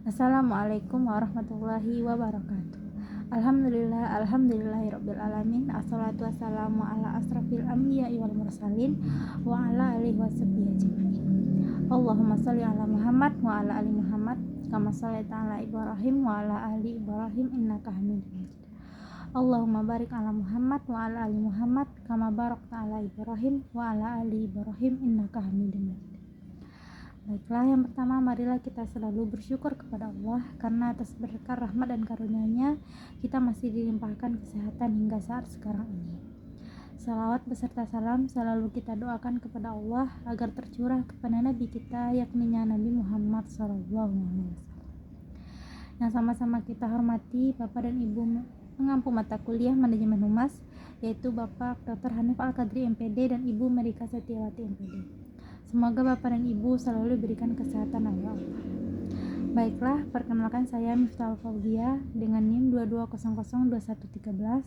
Assalamualaikum warahmatullahi wabarakatuh. Alhamdulillahirabbil alamin. Assalatu wassalamu ala asrafil anbiya'i wal mursalin wa ala alihi washabbihi ajmain. Allahumma shalli ala Muhammad wa ala ali Muhammad kama shallaita ala Ibrahim wa ala ali Ibrahim innaka Hamidum Majid. Allahumma barik ala Muhammad wa ala ali Muhammad kama barakta ala Ibrahim wa ala ali Ibrahim innaka Hamidum Majid. Baiklah, yang pertama marilah kita selalu bersyukur kepada Allah karena atas berkah rahmat dan karunia-Nya kita masih dilimpahkan kesehatan hingga saat sekarang ini. Salawat beserta salam selalu kita doakan kepada Allah agar tercurah kepada Nabi kita yakni Nabi Muhammad SAW. Yang sama-sama kita hormati Bapak dan Ibu pengampu mata kuliah manajemen humas, yaitu Bapak Dr. Hanif Al-Qadri MPD dan Ibu Merika Setiawati MPD. Semoga Bapak dan Ibu selalu diberikan kesehatan oleh Allah. Baiklah, perkenalkan saya Miftah Al-Fauzia dengan NIM 22002113.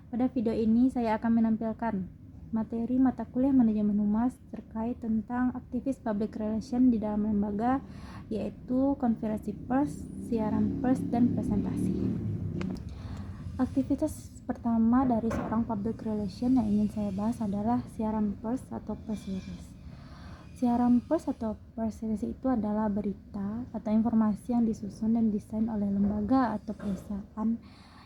Pada video ini saya akan menampilkan materi mata kuliah manajemen humas terkait tentang aktivis public relation di dalam lembaga, yaitu konferensi pers, siaran pers, dan presentasi. Aktivitas pertama dari seorang public relation yang ingin saya bahas adalah siaran pers atau press release. Siaran pers atau press release itu adalah berita atau informasi yang disusun dan desain oleh lembaga atau perusahaan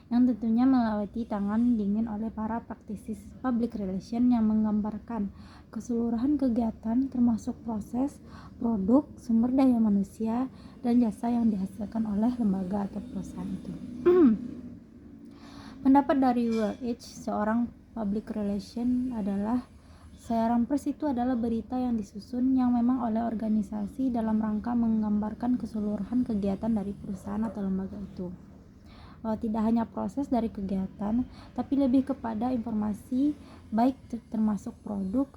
yang tentunya melewati tangan dingin oleh para praktisi public relation yang menggambarkan keseluruhan kegiatan termasuk proses, produk, sumber daya manusia, dan jasa yang dihasilkan oleh lembaga atau perusahaan itu. Pendapat dari World Age, seorang public relation adalah siaran pers itu adalah berita yang disusun yang memang oleh organisasi dalam rangka menggambarkan keseluruhan kegiatan dari perusahaan atau lembaga itu. Tidak hanya proses dari kegiatan, tapi lebih kepada informasi baik termasuk produk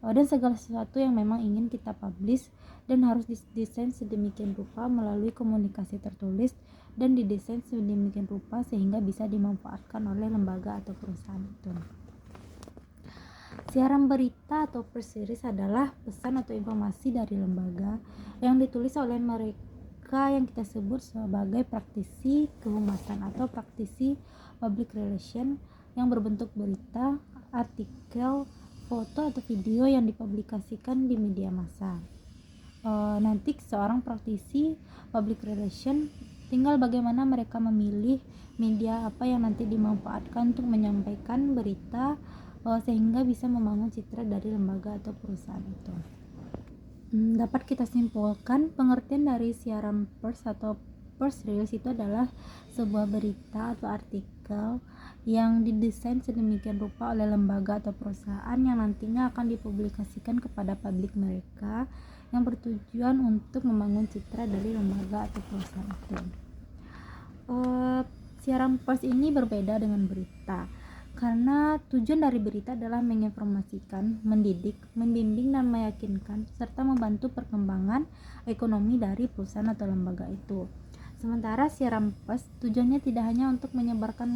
dan segala sesuatu yang memang ingin kita publish dan harus didesain sedemikian rupa melalui komunikasi tertulis dan didesain sedemikian rupa sehingga bisa dimanfaatkan oleh lembaga atau perusahaan itu. Siaran berita atau press release adalah pesan atau informasi dari lembaga yang ditulis oleh mereka yang kita sebut sebagai praktisi kehumasan atau praktisi public relation yang berbentuk berita, artikel, foto atau video yang dipublikasikan di media massa. Nanti seorang praktisi public relation tinggal bagaimana mereka memilih media apa yang nanti dimanfaatkan untuk menyampaikan berita sehingga bisa membangun citra dari lembaga atau perusahaan itu. Dapat kita simpulkan pengertian dari siaran pers atau press release itu adalah sebuah berita atau artikel yang didesain sedemikian rupa oleh lembaga atau perusahaan yang nantinya akan dipublikasikan kepada publik mereka yang bertujuan untuk membangun citra dari lembaga atau perusahaan itu. Siaran pers ini berbeda dengan berita karena tujuan dari berita adalah menginformasikan, mendidik, membimbing, dan meyakinkan serta membantu perkembangan ekonomi dari perusahaan atau lembaga itu. Sementara siaran pers tujuannya tidak hanya untuk menyebarkan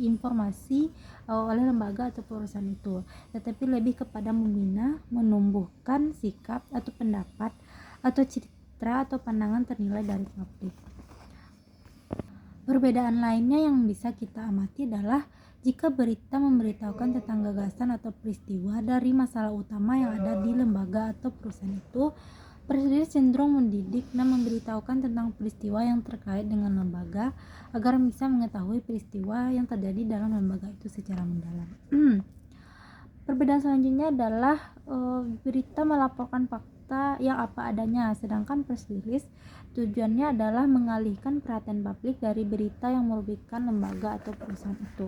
informasi oleh lembaga atau perusahaan itu, tetapi lebih kepada membina, menumbuhkan sikap atau pendapat atau citra atau pandangan ternilai dari publik. Perbedaan lainnya yang bisa kita amati adalah jika berita memberitahukan tentang gagasan atau peristiwa dari masalah utama yang ada di lembaga atau perusahaan itu, press release cenderung mendidik dan memberitahukan tentang peristiwa yang terkait dengan lembaga agar bisa mengetahui peristiwa yang terjadi dalam lembaga itu secara mendalam. Perbedaan selanjutnya adalah berita melaporkan fakta yang apa adanya, sedangkan press release tujuannya adalah mengalihkan perhatian publik dari berita yang merugikan lembaga atau perusahaan itu.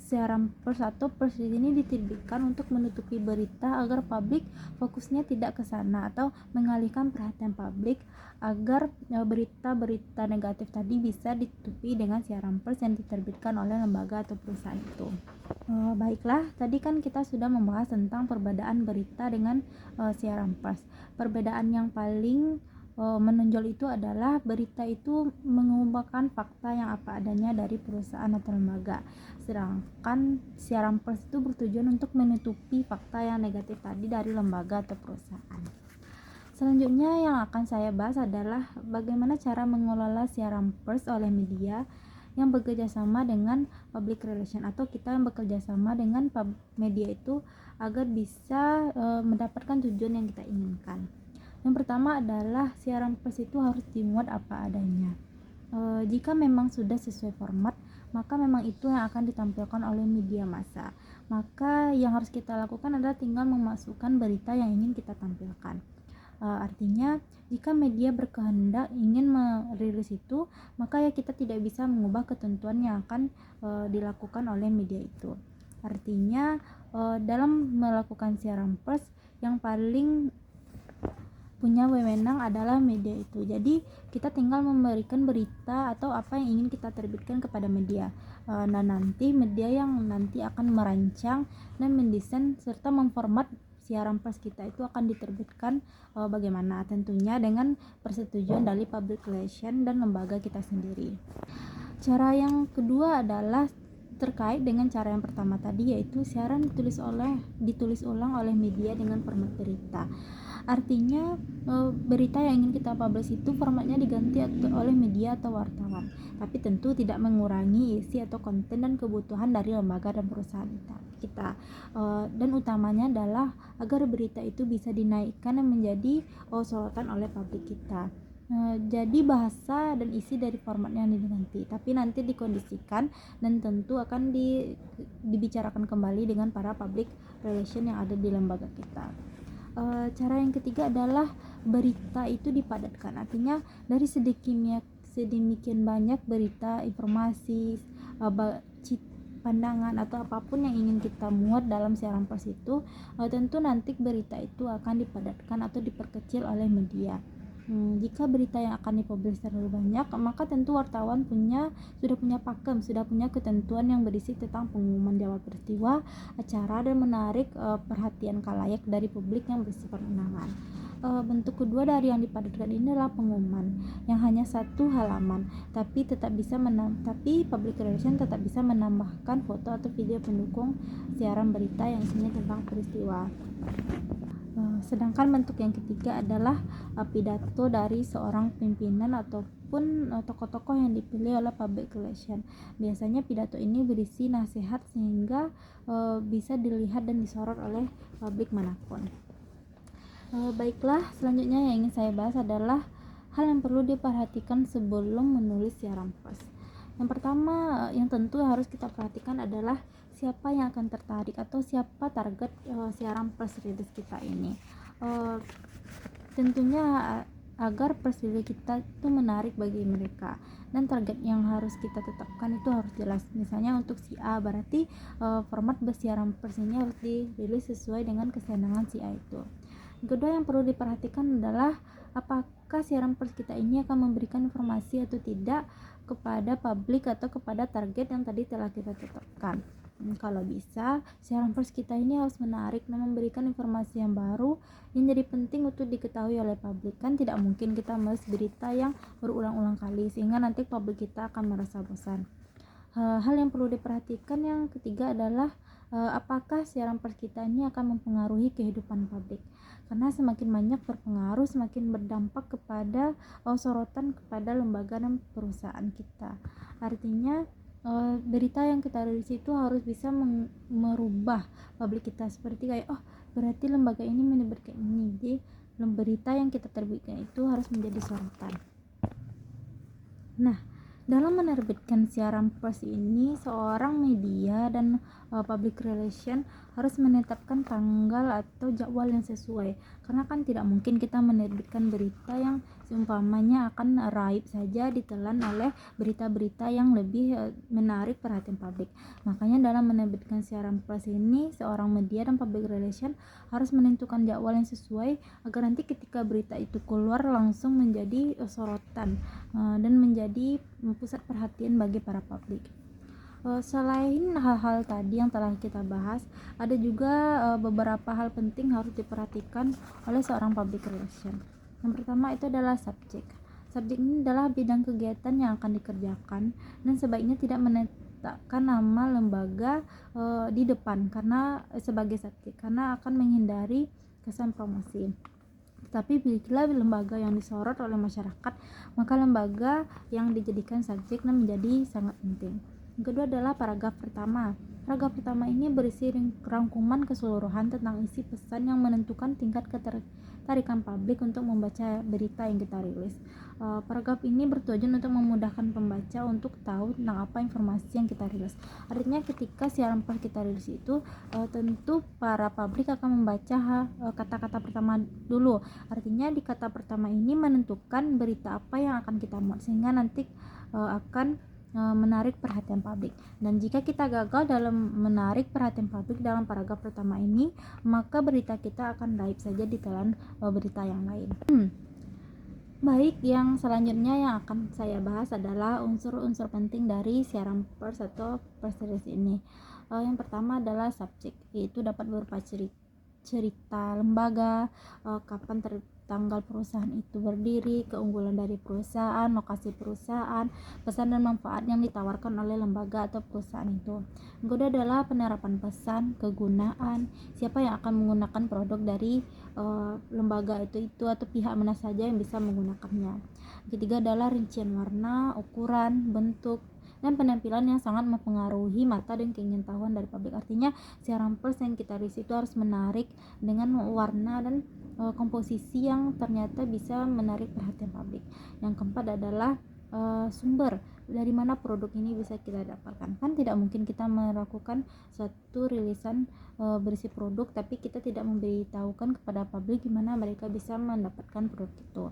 Siaran pers atau press release ini diterbitkan untuk menutupi berita agar publik fokusnya tidak ke sana atau mengalihkan perhatian publik agar berita-berita negatif tadi bisa ditutupi dengan siaran pers yang diterbitkan oleh lembaga atau perusahaan itu. Baiklah, tadi kan kita sudah membahas tentang perbedaan berita dengan siaran pers. Perbedaan yang paling menonjol itu adalah berita itu mengumumkan fakta yang apa adanya dari perusahaan atau lembaga, sedangkan siaran pers itu bertujuan untuk menutupi fakta yang negatif tadi dari lembaga atau perusahaan. Selanjutnya yang akan saya bahas adalah bagaimana cara mengelola siaran pers oleh media yang bekerja sama dengan public relation, atau kita yang bekerja sama dengan media itu agar bisa mendapatkan tujuan yang kita inginkan. Yang pertama adalah siaran pers itu harus dimuat apa adanya. Jika memang sudah sesuai format, maka memang itu yang akan ditampilkan oleh media massa. Maka yang harus kita lakukan adalah tinggal memasukkan berita yang ingin kita tampilkan. Artinya jika media berkehendak ingin merilis itu, maka ya kita tidak bisa mengubah ketentuan yang akan dilakukan oleh media itu. Artinya dalam melakukan siaran pers, yang paling punya wewenang adalah media itu. Jadi kita tinggal memberikan berita atau apa yang ingin kita terbitkan kepada media. Nah, nanti media yang nanti akan merancang dan mendesain serta memformat siaran pers kita itu akan diterbitkan bagaimana, tentunya dengan persetujuan dari public relation dan lembaga kita sendiri. Cara yang kedua adalah terkait dengan cara yang pertama tadi, yaitu siaran ditulis ulang oleh media dengan format berita. Artinya berita yang ingin kita publish itu formatnya diganti oleh media atau wartawan, tapi tentu tidak mengurangi isi atau konten dan kebutuhan dari lembaga dan perusahaan kita. Dan utamanya adalah agar berita itu bisa dinaikkan dan menjadi sorotan oleh publik kita. Jadi bahasa dan isi dari formatnya yang diganti, tapi nanti dikondisikan dan tentu akan dibicarakan kembali dengan para public relation yang ada di lembaga kita. Cara yang ketiga adalah berita itu dipadatkan. Artinya dari sedemikian banyak berita, informasi, pandangan atau apapun yang ingin kita muat dalam siaran pers itu, tentu nanti berita itu akan dipadatkan atau diperkecil oleh media. Jika berita yang akan dipublish terlalu banyak, maka tentu wartawan sudah punya pakem, sudah punya ketentuan yang berisi tentang pengumuman jawab peristiwa, acara, dan menarik perhatian khalayak dari publik yang bersifat undangan. Bentuk kedua dari yang dipadatkan ini adalah pengumuman yang hanya satu halaman, tapi public relation tetap bisa menambahkan foto atau video pendukung siaran berita yang isinya tentang peristiwa. Sedangkan bentuk yang ketiga adalah pidato dari seorang pimpinan ataupun tokoh-tokoh yang dipilih oleh public relation. Biasanya pidato ini berisi nasihat sehingga bisa dilihat dan disorot oleh publik manapun. Baiklah, selanjutnya yang ingin saya bahas adalah hal yang perlu diperhatikan sebelum menulis siaran pers. Yang pertama yang tentu harus kita perhatikan adalah siapa yang akan tertarik atau siapa target siaran press release kita ini. Tentunya agar press release kita itu menarik bagi mereka, dan target yang harus kita tetapkan itu harus jelas. Misalnya untuk si A, berarti format bersiaran pers ini harus dirilis sesuai dengan kesenangan si A itu. Yang kedua yang perlu diperhatikan adalah apakah siaran pers kita ini akan memberikan informasi atau tidak kepada publik atau kepada target yang tadi telah kita tetapkan. Kalau bisa, siaran pers kita ini harus menarik dan memberikan informasi yang baru yang jadi penting untuk diketahui oleh publik. Kan tidak mungkin kita menulis berita yang berulang-ulang kali sehingga nanti publik kita akan merasa bosan. Hal yang perlu diperhatikan yang ketiga adalah apakah siaran pers kita ini akan mempengaruhi kehidupan publik. Karena semakin banyak berpengaruh, semakin berdampak kepada sorotan kepada lembaga dan perusahaan kita. Artinya berita yang kita rilis itu harus bisa merubah publik kita, seperti kayak berarti lembaga ini menerbitkan ini, jadi berita yang kita terbitkan itu harus menjadi sorotan. Nah, dalam menerbitkan siaran pers ini, seorang media dan public relation harus menetapkan tanggal atau jadwal yang sesuai, karena kan tidak mungkin kita menerbitkan berita yang seumpamanya akan raib saja ditelan oleh berita-berita yang lebih menarik perhatian publik. Makanya dalam menerbitkan siaran pers ini, seorang media dan public relation harus menentukan jadwal yang sesuai agar nanti ketika berita itu keluar langsung menjadi sorotan dan menjadi pusat perhatian bagi para publik. Selain hal-hal tadi yang telah kita bahas, ada juga beberapa hal penting harus diperhatikan oleh seorang public relation. Yang pertama itu adalah subjek. Subjek ini adalah bidang kegiatan yang akan dikerjakan, dan sebaiknya tidak menetapkan nama lembaga di depan karena sebagai subjek, karena akan menghindari kesan promosi. Tapi bila lembaga yang disorot oleh masyarakat, maka lembaga yang dijadikan subjek menjadi sangat penting. Yang kedua adalah paragraf pertama. Paragraf pertama ini berisi rangkuman keseluruhan tentang isi pesan yang menentukan tingkat ketertarikan publik untuk membaca berita yang kita rilis. Paragraf ini bertujuan untuk memudahkan pembaca untuk tahu tentang apa informasi yang kita rilis. Artinya ketika siaran pers kita rilis itu, tentu para publik akan membaca kata-kata pertama dulu. Artinya di kata pertama ini menentukan berita apa yang akan kita muat, sehingga nanti akan menarik perhatian publik. Dan jika kita gagal dalam menarik perhatian publik dalam paragraf pertama ini, maka berita kita akan raib saja di telan berita yang lain. Baik, yang selanjutnya yang akan saya bahas adalah unsur-unsur penting dari siaran pers atau press release ini. Yang pertama adalah subjek, yaitu dapat berupa cerita lembaga, kapan tanggal perusahaan itu berdiri, keunggulan dari perusahaan, lokasi perusahaan, pesan dan manfaat yang ditawarkan oleh lembaga atau perusahaan itu. Yang kedua adalah penerapan pesan, kegunaan, siapa yang akan menggunakan produk dari lembaga itu atau pihak mana saja yang bisa menggunakannya. Yang ketiga adalah rincian warna, ukuran, bentuk, dan penampilan yang sangat mempengaruhi mata dan keingintahuan dari publik. Artinya siaran pers yang kita rilis itu harus menarik dengan warna dan komposisi yang ternyata bisa menarik perhatian publik. Yang keempat adalah sumber dari mana produk ini bisa kita dapatkan. Kan tidak mungkin kita melakukan suatu rilisan berisi produk tapi kita tidak memberitahukan kepada publik gimana mereka bisa mendapatkan produk itu.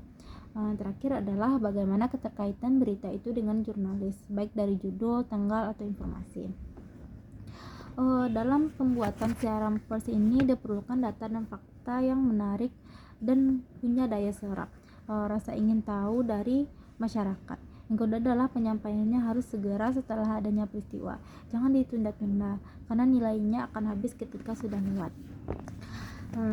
Terakhir adalah bagaimana keterkaitan berita itu dengan jurnalis, baik dari judul, tanggal, atau informasi. Dalam pembuatan siaran pers ini diperlukan data dan fakta yang menarik dan punya daya serap, rasa ingin tahu dari masyarakat. Yang kedua adalah penyampaiannya harus segera setelah adanya peristiwa, jangan ditunda-tunda karena nilainya akan habis ketika sudah lewat.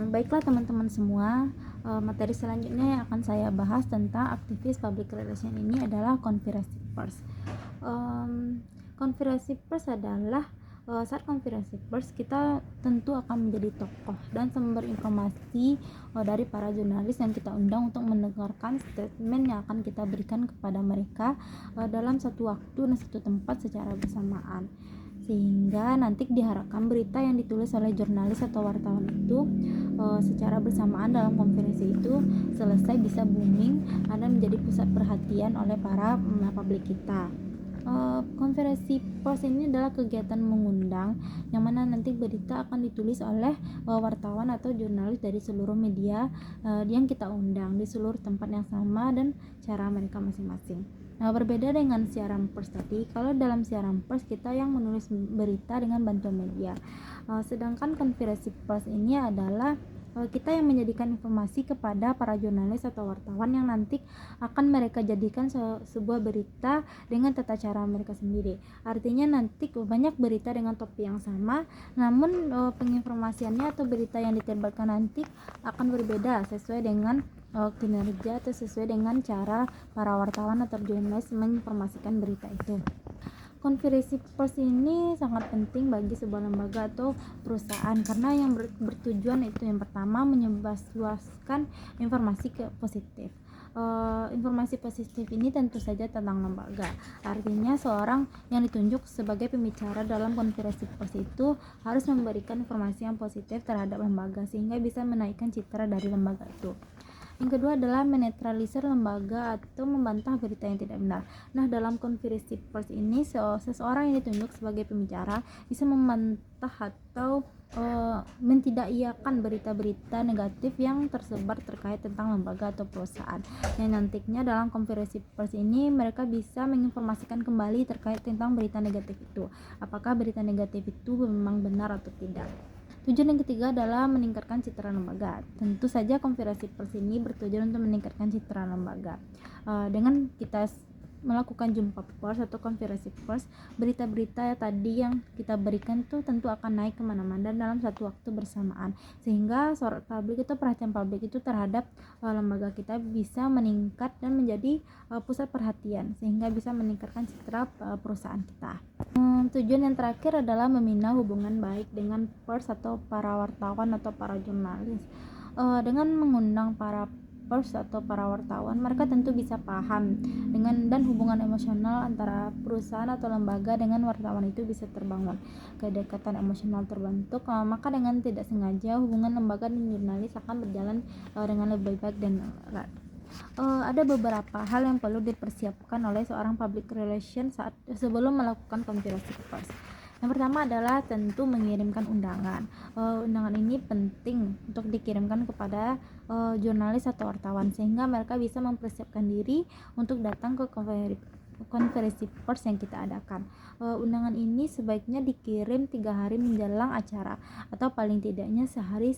Baiklah teman-teman semua, materi selanjutnya yang akan saya bahas tentang aktivis public relation ini adalah konspirasi pers. Konspirasi pers adalah saat konspirasi pers kita tentu akan menjadi tokoh dan sumber informasi dari para jurnalis yang kita undang untuk mendengarkan statement yang akan kita berikan kepada mereka dalam satu waktu dan satu tempat secara bersamaan, sehingga nanti diharapkan berita yang ditulis oleh jurnalis atau wartawan itu secara bersamaan dalam konferensi itu selesai bisa booming dan menjadi pusat perhatian oleh para publik kita. Konferensi pers ini adalah kegiatan mengundang yang mana nanti berita akan ditulis oleh wartawan atau jurnalis dari seluruh media yang kita undang di seluruh tempat yang sama dan cara mereka masing-masing. Berbeda dengan siaran pers tadi, kalau dalam siaran pers kita yang menulis berita dengan bantuan media, sedangkan konferensi pers ini adalah kita yang menjadikan informasi kepada para jurnalis atau wartawan yang nanti akan mereka jadikan sebuah berita dengan tata cara mereka sendiri. Artinya nanti banyak berita dengan topik yang sama, namun penginformasiannya atau berita yang diterbitkan nanti akan berbeda sesuai dengan kinerja atau sesuai dengan cara para wartawan atau jurnalis menginformasikan berita itu. Konferensi pers ini sangat penting bagi sebuah lembaga atau perusahaan karena yang bertujuan itu yang pertama menyebarluaskan informasi positif. Informasi positif ini tentu saja tentang lembaga. Artinya seorang yang ditunjuk sebagai pembicara dalam konferensi pers itu harus memberikan informasi yang positif terhadap lembaga sehingga bisa menaikkan citra dari lembaga itu. Yang kedua adalah menetralisir lembaga atau membantah berita yang tidak benar. Nah, dalam konferensi pers ini seseorang yang ditunjuk sebagai pembicara bisa membantah atau mentidakiakan berita-berita negatif yang tersebar terkait tentang lembaga atau perusahaan. Yang nantinya dalam konferensi pers ini mereka bisa menginformasikan kembali terkait tentang berita negatif itu. Apakah berita negatif itu memang benar atau tidak. Tujuan yang ketiga adalah meningkatkan citra lembaga. Tentu saja konferensi pers ini bertujuan untuk meningkatkan citra lembaga. Dengan kita melakukan jumpa pers atau konferensi pers, berita-berita tadi yang kita berikan tuh tentu akan naik kemana-mana dalam satu waktu bersamaan, sehingga sorot publik itu perhatian publik itu terhadap lembaga kita bisa meningkat dan menjadi pusat perhatian sehingga bisa meningkatkan citra perusahaan kita. Tujuan yang terakhir adalah membina hubungan baik dengan pers atau para wartawan atau para jurnalis. Dengan mengundang para pers atau para wartawan, mereka tentu bisa paham dan hubungan emosional antara perusahaan atau lembaga dengan wartawan itu bisa terbangun. Kedekatan emosional terbentuk, maka dengan tidak sengaja hubungan lembaga dan jurnalis akan berjalan dengan lebih baik dan erat. Ada beberapa hal yang perlu dipersiapkan oleh seorang public relation sebelum melakukan konferensi pers. Yang pertama adalah tentu mengirimkan undangan. Undangan ini penting untuk dikirimkan kepada jurnalis atau wartawan sehingga mereka bisa mempersiapkan diri untuk datang ke konferensi pers yang kita adakan. Undangan ini sebaiknya dikirim 3 hari menjelang acara atau paling tidaknya sehari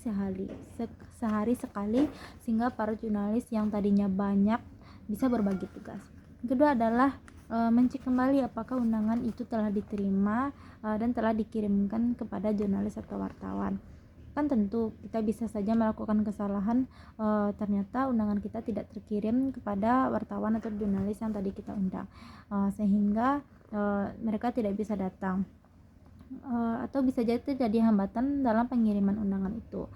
sekali sehingga para jurnalis yang tadinya banyak bisa berbagi tugas. Kedua adalah mencek kembali apakah undangan itu telah diterima dan telah dikirimkan kepada jurnalis atau wartawan. Kan tentu kita bisa saja melakukan kesalahan, ternyata undangan kita tidak terkirim kepada wartawan atau jurnalis yang tadi kita undang, sehingga mereka tidak bisa datang, atau bisa jadi terjadi hambatan dalam pengiriman undangan itu.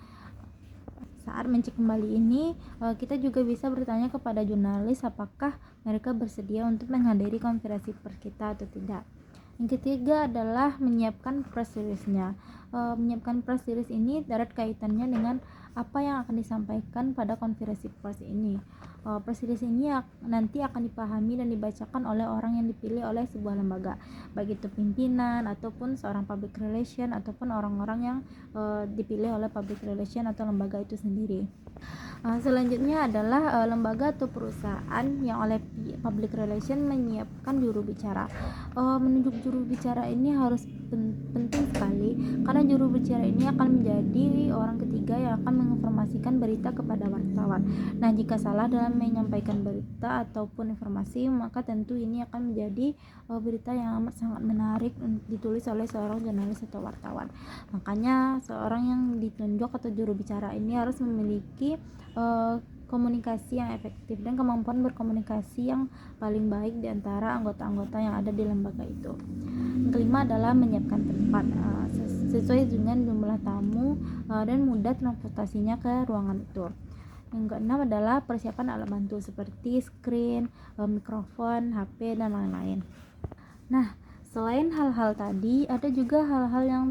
Saat mencek kembali ini, kita juga bisa bertanya kepada jurnalis apakah mereka bersedia untuk menghadiri konferensi pers kita atau tidak. Yang ketiga adalah menyiapkan press release-nya. Menyiapkan press release ini erat kaitannya dengan apa yang akan disampaikan pada konferensi pers ini. Press release ini nanti akan dipahami dan dibacakan oleh orang yang dipilih oleh sebuah lembaga, baik itu pimpinan ataupun seorang public relation ataupun orang-orang yang dipilih oleh public relation atau lembaga itu sendiri. Selanjutnya adalah lembaga atau perusahaan yang oleh public relation menyiapkan juru bicara. Menunjuk juru bicara ini harus penting sekali karena juru bicara ini akan menjadi orang ketiga yang akan menginformasikan berita kepada wartawan. Nah, jika salah dalam menyampaikan berita ataupun informasi, maka tentu ini akan menjadi berita yang amat sangat menarik ditulis oleh seorang jurnalis atau wartawan. Makanya seorang yang ditunjuk atau juru bicara ini harus memiliki komunikasi yang efektif dan kemampuan berkomunikasi yang paling baik di antara anggota-anggota yang ada di lembaga itu. Yang kelima adalah menyiapkan tempat sesuai dengan jumlah tamu dan mudah transportasinya ke ruangan itu. Yang keenam adalah persiapan alat bantu seperti screen, mikrofon, HP, dan lain-lain. Nah, selain hal-hal tadi, ada juga hal-hal yang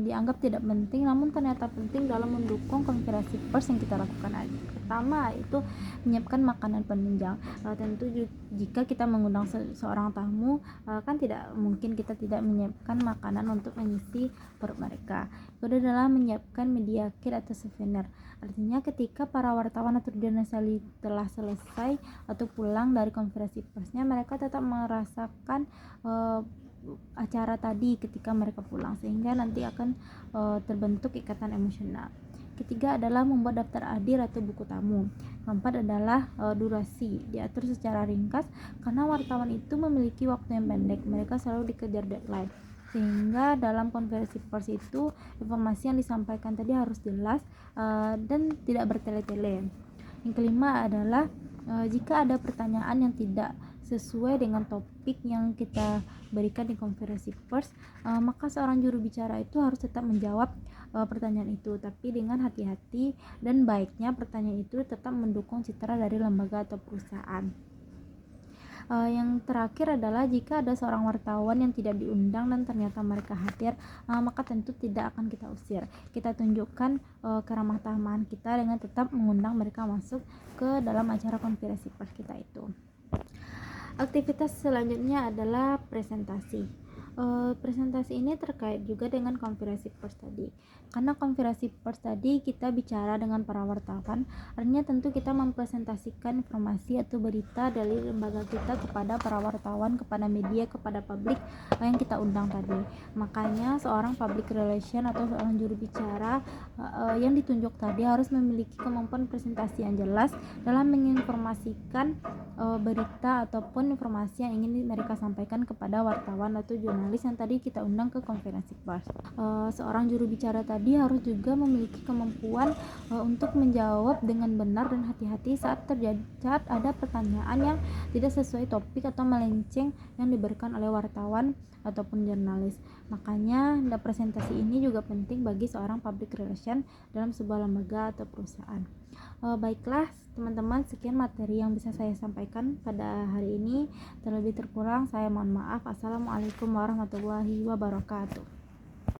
dianggap tidak penting namun ternyata penting dalam mendukung konferensi pers yang kita lakukan. Pertama itu menyiapkan makanan penunjang. Tentu jika kita mengundang seorang tamu, kan tidak mungkin kita tidak menyiapkan makanan untuk mengisi perut mereka. Kedua adalah menyiapkan media kit atau souvenir. Artinya ketika para wartawan atau jurnalis telah selesai atau pulang dari konferensi persnya, mereka tetap merasakan acara tadi ketika mereka pulang sehingga nanti akan terbentuk ikatan emosional. Ketiga adalah membuat daftar hadir atau buku tamu. Keempat adalah durasi, diatur secara ringkas karena wartawan itu memiliki waktu yang pendek, mereka selalu dikejar deadline, sehingga dalam konferensi pers itu informasi yang disampaikan tadi harus jelas dan tidak bertele-tele. Yang kelima adalah jika ada pertanyaan yang tidak sesuai dengan topik yang kita berikan di konferensi pers, maka seorang juru bicara itu harus tetap menjawab pertanyaan itu, tapi dengan hati-hati dan baiknya pertanyaan itu tetap mendukung citra dari lembaga atau perusahaan. Yang terakhir adalah jika ada seorang wartawan yang tidak diundang dan ternyata mereka hadir, maka tentu tidak akan kita usir. Kita tunjukkan keramah tamahan kita dengan tetap mengundang mereka masuk ke dalam acara konferensi pers kita itu. Aktivitas selanjutnya adalah presentasi. Presentasi ini terkait juga dengan konferensi pers tadi. Karena konferensi pers tadi kita bicara dengan para wartawan, artinya tentu kita mempresentasikan informasi atau berita dari lembaga kita kepada para wartawan, kepada media, kepada publik yang kita undang tadi. Makanya seorang public relation atau seorang juru bicara yang ditunjuk tadi harus memiliki kemampuan presentasi yang jelas dalam menginformasikan berita ataupun informasi yang ingin mereka sampaikan kepada wartawan atau jurnalis jurnalis yang tadi kita undang ke konferensi pers. Seorang juru bicara tadi harus juga memiliki kemampuan untuk menjawab dengan benar dan hati-hati saat ada pertanyaan yang tidak sesuai topik atau melenceng yang diberikan oleh wartawan ataupun jurnalis. Makanya presentasi ini juga penting bagi seorang public relation dalam sebuah lembaga atau perusahaan. Baiklah teman-teman, sekian materi yang bisa saya sampaikan pada hari ini. Terlebih terkurang saya mohon maaf. Assalamualaikum warahmatullahi wabarakatuh.